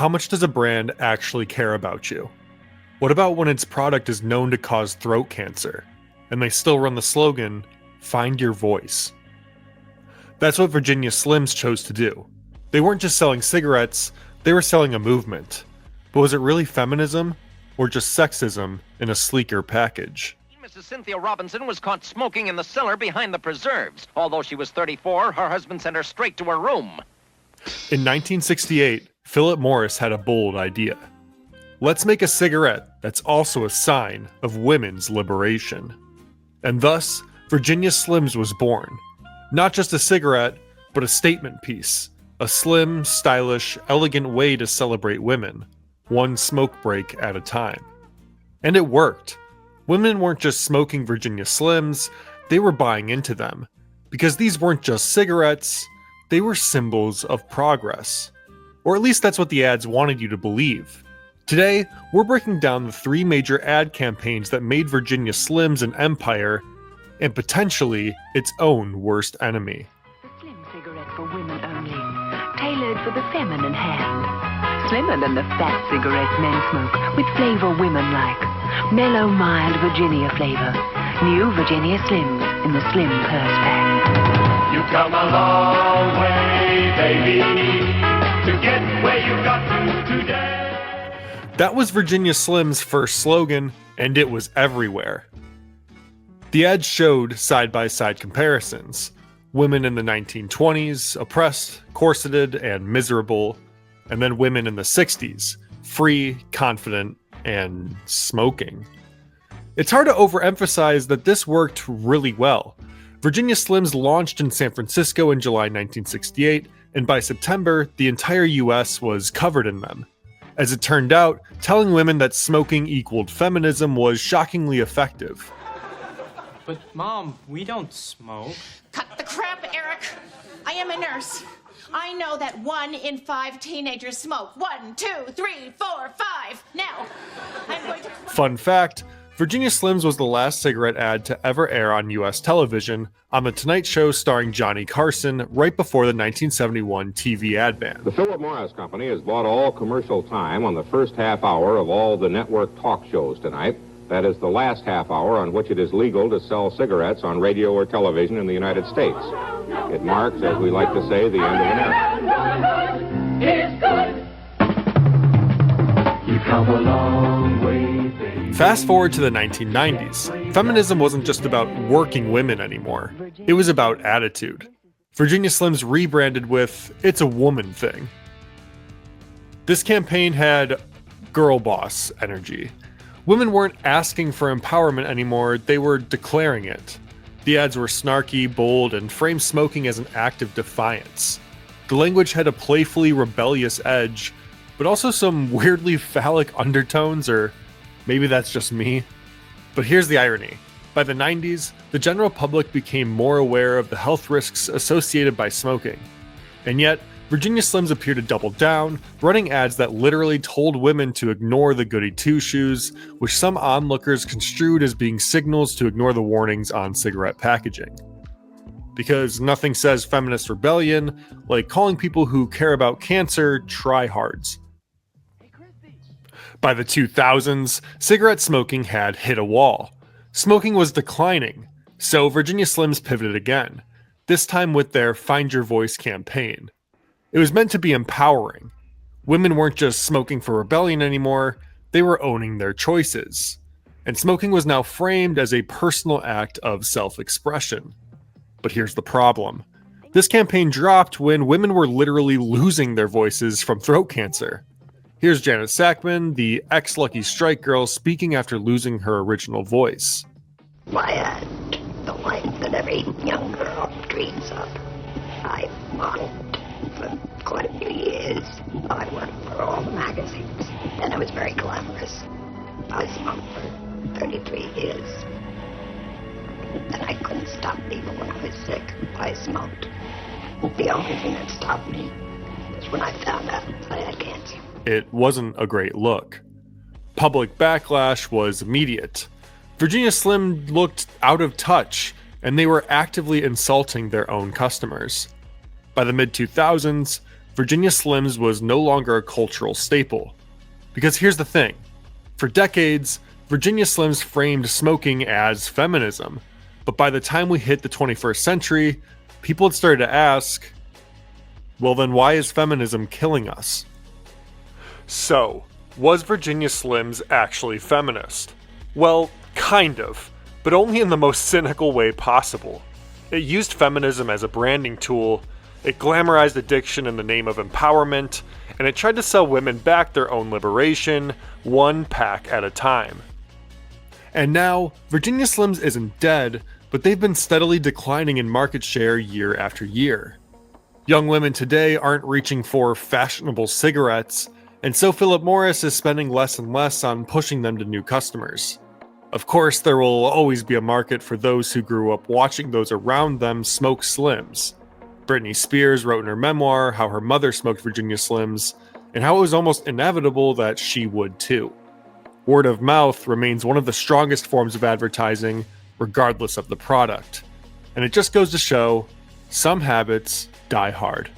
how much does a brand actually care about you? What about when its product is known to cause throat cancer, and they still run the slogan, "Find your voice"? That's what Virginia Slims chose to do. They weren't just selling cigarettes, they were selling a movement. But was it really feminism, or just sexism in a sleeker package? Mrs. Cynthia Robinson was caught smoking in the cellar behind the preserves. Although she was 34, her husband sent her straight to her room. In 1968, Philip Morris had a bold idea. Let's make a cigarette that's also a sign of women's liberation. And thus, Virginia Slims was born. Not just a cigarette, but a statement piece. A slim, stylish, elegant way to celebrate women, one smoke break at a time. And it worked. Women weren't just smoking Virginia Slims, they were buying into them. Because these weren't just cigarettes, they were symbols of progress. Or at least that's what the ads wanted you to believe. Today, we're breaking down the 3 major ad campaigns that made Virginia Slims an empire, and potentially its own worst enemy. The slim cigarette for women only, tailored for the feminine hand. Slimmer than the fat cigarettes men smoke, with flavor women like. Mellow, mild Virginia flavor. New Virginia Slims in the slim purse pack. You've come a long way, baby, to get where you got to today. That was Virginia Slim's first slogan, and it was everywhere. The ads showed side-by-side comparisons. Women in the 1920s, oppressed, corseted, and miserable. And then women in the 60s, free, confident, and smoking. It's hard to overemphasize that this worked really well. Virginia Slims launched in San Francisco in July 1968, and by September, the entire US was covered in them. As it turned out, telling women that smoking equaled feminism was shockingly effective. But Mom, we don't smoke. Cut the crap, Eric. I am a nurse. I know that 1 in 5 teenagers smoke. 1, 2, 3, 4, 5. Now, I'm going to... Fun fact, Virginia Slims was the last cigarette ad to ever air on US television, on The Tonight Show starring Johnny Carson, right before the 1971 TV ad ban. The Philip Morris Company has bought all commercial time on the first half hour of all the network talk shows tonight. That is the last half hour on which it is legal to sell cigarettes on radio or television in the United States. It marks, as we like to say, the end of an era. You've come a long way, baby. Fast forward to the 1990s. Feminism wasn't just about working women anymore. It was about attitude. Virginia Slims rebranded with, "It's a woman thing." This campaign had girl boss energy. Women weren't asking for empowerment anymore, they were declaring it. The ads were snarky, bold, and framed smoking as an act of defiance. The language had a playfully rebellious edge, but also some weirdly phallic undertones, or maybe that's just me. But here's the irony. By the 90s, the general public became more aware of the health risks associated by smoking. And yet, Virginia Slims appeared to double down, running ads that literally told women to ignore the goody two-shoes, which some onlookers construed as being signals to ignore the warnings on cigarette packaging. Because nothing says feminist rebellion like calling people who care about cancer tryhards. By the 2000s, cigarette smoking had hit a wall. Smoking was declining, so Virginia Slims pivoted again, this time with their Find Your Voice campaign. It was meant to be empowering. Women weren't just smoking for rebellion anymore, they were owning their choices. And smoking was now framed as a personal act of self-expression. But here's the problem. This campaign dropped when women were literally losing their voices from throat cancer. Here's Janet Sackman, the ex-Lucky Strike girl, speaking after losing her original voice. I had the life that every young girl dreams of. I modeled for quite a few years. I worked for all the magazines, and it was very glamorous. I smoked for 33 years, and I couldn't stop even when I was sick. I smoked. The only thing that stopped me was when I found out I had cancer. It wasn't a great look. Public backlash was immediate. Virginia Slim looked out of touch, and they were actively insulting their own customers. By the mid-2000s, Virginia Slims was no longer a cultural staple. Because here's the thing. For decades, Virginia Slims framed smoking as feminism. But by the time we hit the 21st century, people had started to ask, well then why is feminism killing us? So, was Virginia Slims actually feminist? Well, kind of, but only in the most cynical way possible. It used feminism as a branding tool, it glamorized addiction in the name of empowerment, and it tried to sell women back their own liberation, one pack at a time. And now, Virginia Slims isn't dead, but they've been steadily declining in market share year after year. Young women today aren't reaching for fashionable cigarettes, and so Philip Morris is spending less and less on pushing them to new customers. Of course, there will always be a market for those who grew up watching those around them smoke Slims. Britney Spears wrote in her memoir how her mother smoked Virginia Slims, and how it was almost inevitable that she would too. Word of mouth remains one of the strongest forms of advertising, regardless of the product. And it just goes to show, some habits die hard.